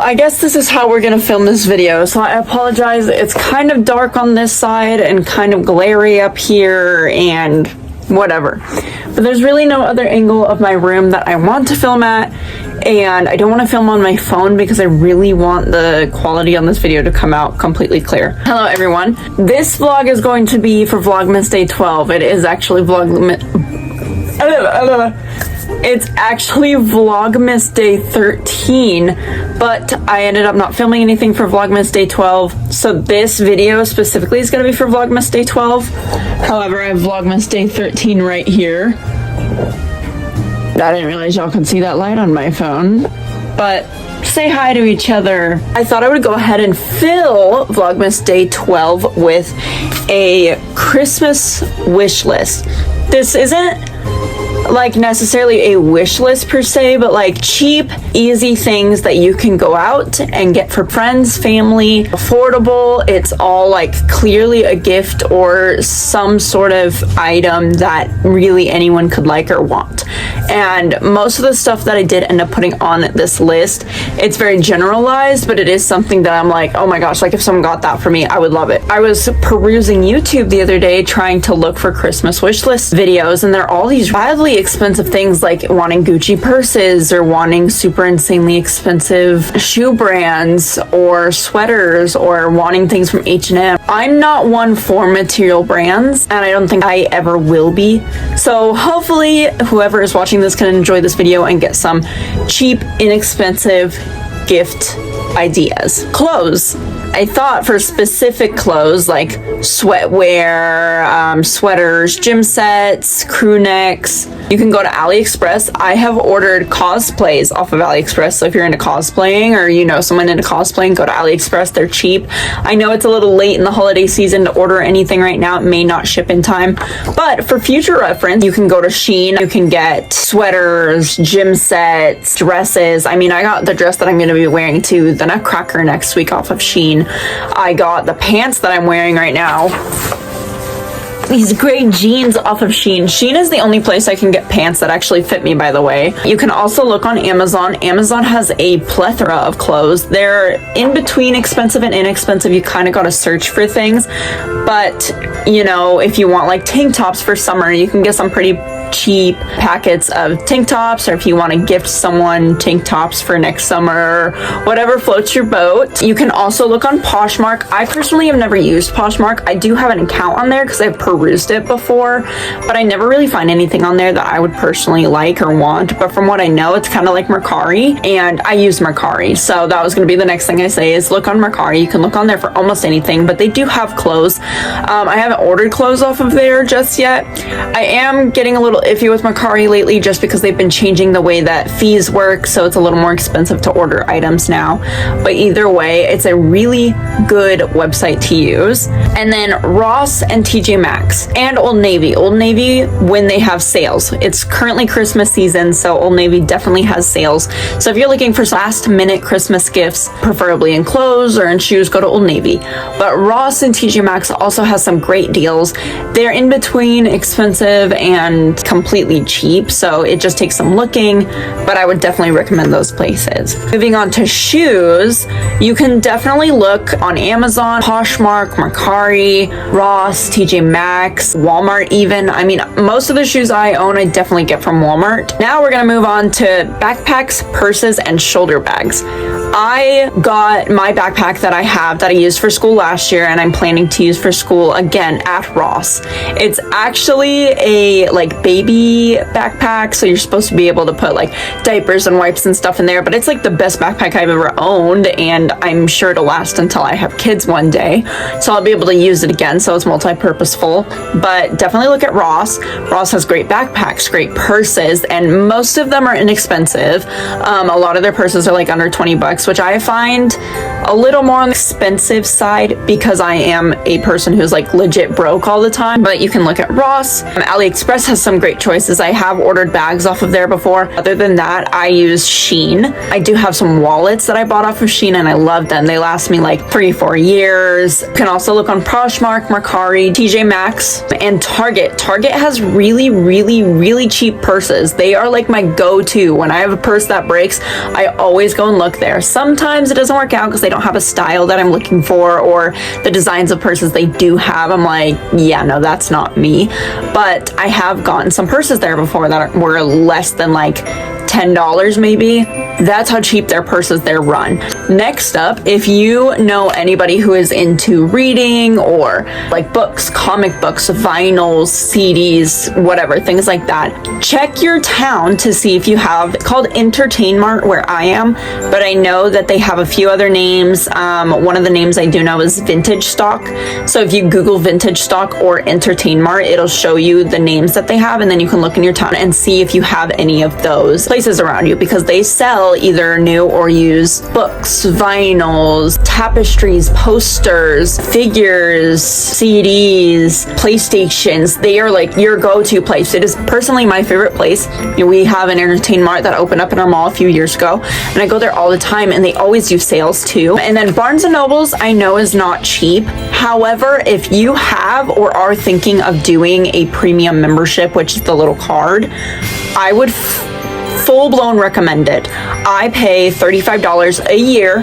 I guess this is how we're gonna film this video, so I apologize. It's kind of dark on this side and kind of glary up here and whatever. But there's really no other angle of my room that I want to film at, and I don't want to film on my phone because I really want the quality on this video to come out completely clear. Hello everyone. This vlog is going to be for Vlogmas Day 12. It is actually It's actually Vlogmas Day 13, but I ended up not filming anything for Vlogmas Day 12, so this video specifically is going to be for Vlogmas Day 12. However, I have Vlogmas Day 13 right here. I didn't realize y'all could see that light on my phone, but say hi to each other. I thought I would go ahead and fill Vlogmas Day 12 with a Christmas wish list. This isn't like necessarily a wish list per se, but like cheap, easy things that you can go out and get for friends, family, affordable. It's all like clearly a gift or some sort of item that really anyone could like or want. And most of the stuff that I did end up putting on this list, it's very generalized, but it is something that I'm like, oh my gosh, like if someone got that for me, I would love it. I was perusing YouTube the other day trying to look for Christmas wish list videos, and there are all these wildly expensive things like wanting Gucci purses or wanting super insanely expensive shoe brands or sweaters or wanting things from H&M. I'm not one for material brands, and I don't think I ever will be. So hopefully whoever is watching this can enjoy this video and get some cheap, inexpensive gift ideas. Clothes. I thought for specific clothes like sweatwear, sweaters, gym sets, crew necks, you can go to AliExpress. I have ordered cosplays off of AliExpress, so if you're into cosplaying or you know someone into cosplaying, go to AliExpress. They're cheap. I know it's a little late in the holiday season to order anything right now. It may not ship in time, but for future reference, you can go to Shein. You can get sweaters, gym sets, dresses. I mean, I got the dress that I'm going to be wearing to the Nutcracker next week off of Shein. I got the pants that I'm wearing right now. These gray jeans off of Shein. Shein is the only place I can get pants that actually fit me, by the way. You can also look on Amazon. Amazon has a plethora of clothes. They're in between expensive and inexpensive. You kind of got to search for things. But, you know, if you want like tank tops for summer, you can get some pretty cheap packets of tank tops, or if you want to gift someone tank tops for next summer, whatever floats your boat. You can also look on Poshmark. I personally have never used Poshmark. I do have an account on there because I've perused it before, but I never really find anything on there that I would personally like or want. But from what I know, it's kind of like Mercari, and I use Mercari, so that was going to be the next thing I say is look on Mercari. You can look on there for almost anything, but they do have clothes. I haven't ordered clothes off of there just yet. I am getting a little iffy with Mercari lately just because they've been changing the way that fees work, so it's a little more expensive to order items now. But either way, it's a really good website to use. And then Ross and TJ Maxx and Old Navy. Old Navy when they have sales. It's currently Christmas season, so Old Navy definitely has sales. So if you're looking for last minute Christmas gifts, preferably in clothes or in shoes, go to Old Navy. But Ross and TJ Maxx also has some great deals. They're in between expensive and completely cheap, so it just takes some looking, but I would definitely recommend those places. Moving on to shoes, you can definitely look on Amazon, Poshmark, Mercari, Ross, TJ Maxx, Walmart even. I mean, most of the shoes I own, I definitely get from Walmart. Now we're gonna move on to backpacks, purses, and shoulder bags. I got my backpack that I have that I used for school last year, and I'm planning to use for school again at Ross. It's actually a like baby backpack, so you're supposed to be able to put like diapers and wipes and stuff in there, but it's like the best backpack I've ever owned, and I'm sure it'll last until I have kids one day, so I'll be able to use it again, so it's multi-purposeful. But definitely look at Ross. Ross has great backpacks, great purses, and most of them are inexpensive. A lot of their purses are like under 20 bucks, which I find a little more on the expensive side because I am a person who's like legit broke all the time. But you can look at Ross. AliExpress has some great choices. I have ordered bags off of there before. Other than that, I use Shein. I do have some wallets that I bought off of Shein, and I love them. They last me like 3-4 years. You can also look on Poshmark, Mercari, TJ Maxx, and Target. Target has really cheap purses. They are like my go-to. When I have a purse that breaks, I always go and look there. sometimes it doesn't work out because they don't have a style that I'm looking for, or the designs of purses they do have, I'm like, yeah, no, that's not me. But I have gotten some purses there before that were less than like $10 maybe. That's how cheap their purses there run. Next up, if you know anybody who is into reading or like books, comic books, vinyls, CDs, whatever, things like that, check your town to see if you have, it's called Entertain Mart where I am, but I know that they have a few other names. One of the names I do know is Vintage Stock. So if you Google Vintage Stock or Entertain Mart, it'll show you the names that they have, and then you can look in your town and see if you have any of those places around you, because they sell either new or used books, vinyls, tapestries, posters, figures, CDs, PlayStations. They are like your go-to place. It is personally my favorite place. We have an Entertain Mart that opened up in our mall a few years ago, and I go there all the time, and they always do sales too. And then Barnes & Noble's I know is not cheap. However, if you have or are thinking of doing a premium membership, which is the little card, I would full-blown recommend it. I pay $35 a year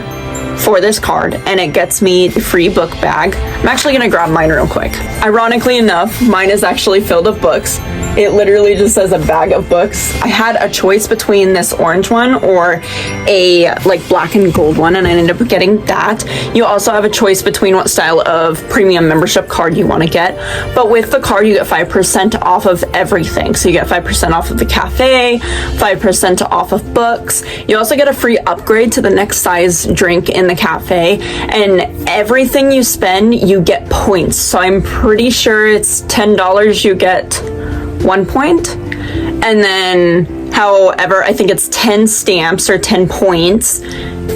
for this card, and it gets me a free book bag. I'm actually gonna grab mine real quick. Ironically enough, mine is actually filled with books. It literally just says a bag of books. I had a choice between this orange one or a like black and gold one, and I ended up getting that. You also have a choice between what style of premium membership card you want to get, but with the card you get 5% off of everything. So you get 5% off of the cafe, 5% off of books. You also get a free upgrade to the next size drink in the cafe, and everything you spend you get points. So I'm pretty sure it's $10 you get 1 point, and then however I think it's 10 stamps or 10 points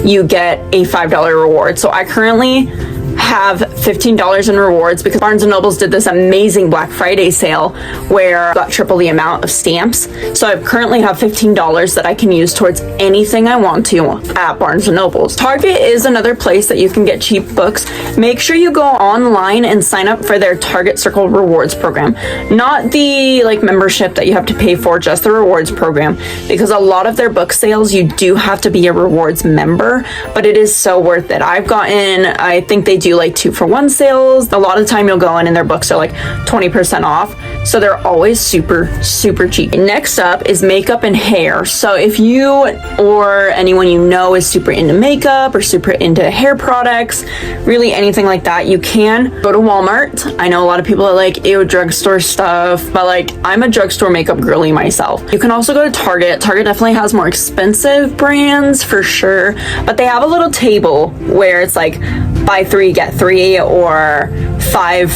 you get a $5 reward. So I currently have $15 in rewards because Barnes & Noble's did this amazing Black Friday sale where I got triple the amount of stamps. So I currently have $15 that I can use towards anything I want to at Barnes & Noble's. Target is another place that you can get cheap books. Make sure you go online and sign up for their Target Circle Rewards program. Not the like membership that you have to pay for, just the rewards program, because a lot of their book sales you do have to be a rewards member, but it is so worth it. I've gotten, I think they do like 2-for-1 sales. A lot of the time you'll go in and their books are like 20% off. So they're always super cheap. Next up is makeup and hair. So if you or anyone you know is super into makeup or super into hair products, really anything like that, you can go to Walmart. I know a lot of people are like, ew, drugstore stuff, but like I'm a drugstore makeup girly myself. You can also go to Target. Target definitely has more expensive brands for sure, but they have a little table where it's like buy 3 get 3 or 5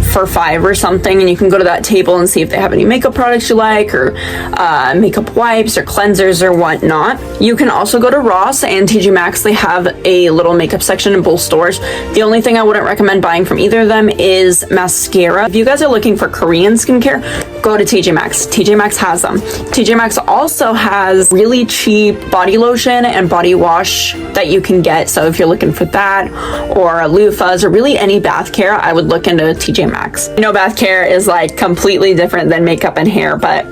for 5 or something, and you can go to that table and see if they have any makeup products you like, or makeup wipes or cleansers or whatnot. You can also go to Ross and TJ Maxx. They have a little makeup section in both stores. The only thing I wouldn't recommend buying from either of them is mascara. If you guys are looking for Korean skincare, go to TJ Maxx. TJ Maxx has them. TJ Maxx also has really cheap body lotion and body wash that you can get. So if you're looking for that, or loofahs, or really any bath care, I would look into TJ Maxx. I know bath care is like completely different than makeup and hair, but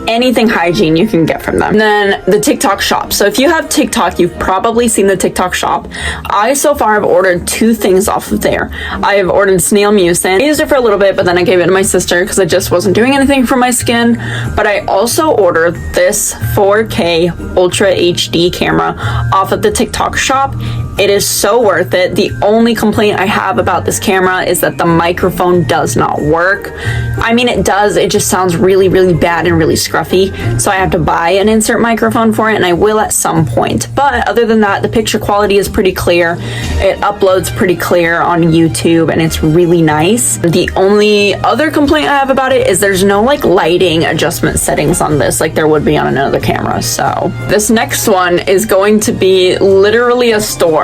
anything hygiene you can get from them. And then the TikTok shop. So if you have TikTok, you've probably seen the TikTok shop. I so far have ordered 2 things off of there. I have ordered snail mucin. I used it for a little bit, but then I gave it to my sister because I just wasn't doing anything for my skin. But I also ordered this 4K Ultra HD camera off of the TikTok shop. It is so worth it. The only complaint I have about this camera is that the microphone does not work. I mean, it does. It just sounds really bad and really scruffy. So I have to buy an insert microphone for it, and I will at some point. But other than that, the picture quality is pretty clear. It uploads pretty clear on YouTube, and it's really nice. The only other complaint I have about it is there's no like lighting adjustment settings on this like there would be on another camera. So this next one is going to be literally a store.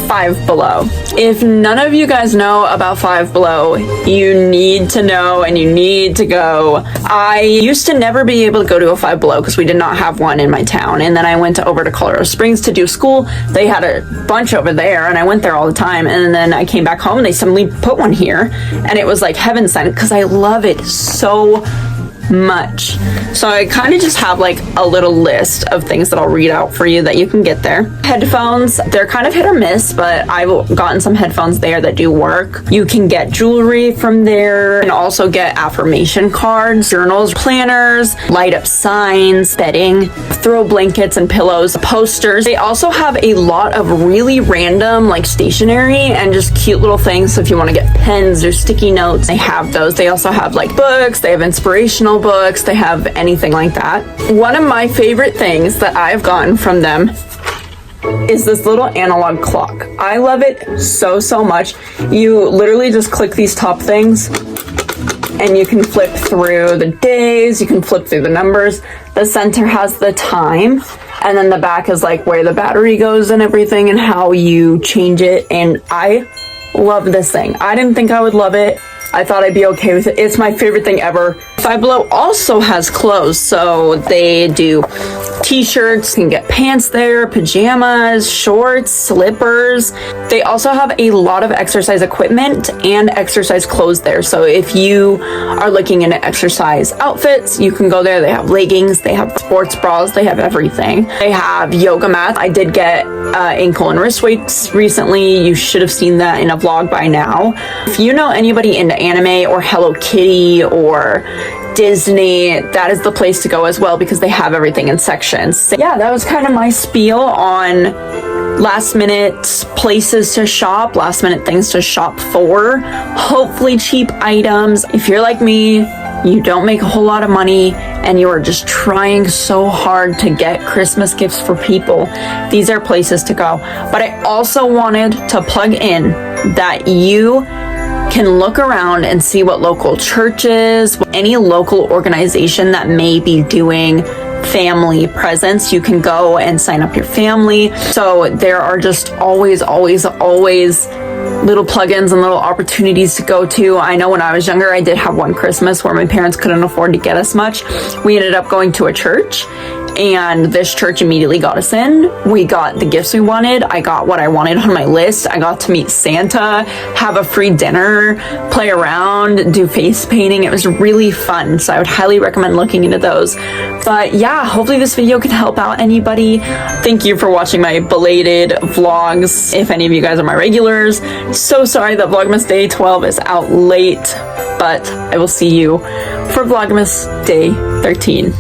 Five Below. If none of you guys know about Five Below, you need to know and you need to go. I used to never be able to go to a Five Below because we did not have one in my town, and then I went over to Colorado Springs to do school. They had a bunch over there, and I went there all the time, and then I came back home and they suddenly put one here, and it was like heaven sent because I love it so much. So I kind of just have like a little list of things that I'll read out for you that you can get there. Headphones, they're kind of hit or miss, but I've gotten some headphones there that do work. You can get jewelry from there, and also get affirmation cards, journals, planners, light up signs, bedding, throw blankets and pillows, posters. They also have a lot of really random like stationery and just cute little things. So if you want to get pens or sticky notes, they have those. They also have like books, they have inspirational books, they have anything like that. One of my favorite things that I've gotten from them is this little analog clock. I love it so much. You literally just click these top things and you can flip through the days, you can flip through the numbers. The center has the time, and then the back is like where the battery goes and everything and how you change it. And I love this thing. I didn't think I would love it. I thought I'd be okay with it. It's my favorite thing ever. Five Below also has clothes, so they do t-shirts, you can get pants there, pajamas, shorts, slippers. They also have a lot of exercise equipment and exercise clothes there. So if you are looking into exercise outfits, you can go there. They have leggings, they have sports bras, they have everything. They have yoga mats. I did get ankle and wrist weights recently. You should have seen that in a vlog by now. If you know anybody into anime or Hello Kitty or Disney, that is the place to go as well, because they have everything in sections. So yeah, that was kind of my spiel on last minute places to shop, last minute things to shop for, hopefully cheap items. If you're like me, you don't make a whole lot of money and you are just trying so hard to get Christmas gifts for people, these are places to go. But I also wanted to plug in that you can look around and see what local churches, any local organization that may be doing family presents. You can go and sign up your family. So there are just always little plugins and little opportunities to go to. I know when I was younger, I did have one Christmas where my parents couldn't afford to get us much. We ended up going to a church, and this church immediately got us in. We got the gifts we wanted. I got what I wanted on my list. I got to meet Santa, have a free dinner, play around, do face painting. It was really fun. So I would highly recommend looking into those. But yeah, hopefully this video can help out anybody. Thank you for watching my belated vlogs. If any of you guys are my regulars, so sorry that Vlogmas Day 12 is out late, but I will see you for Vlogmas Day 13.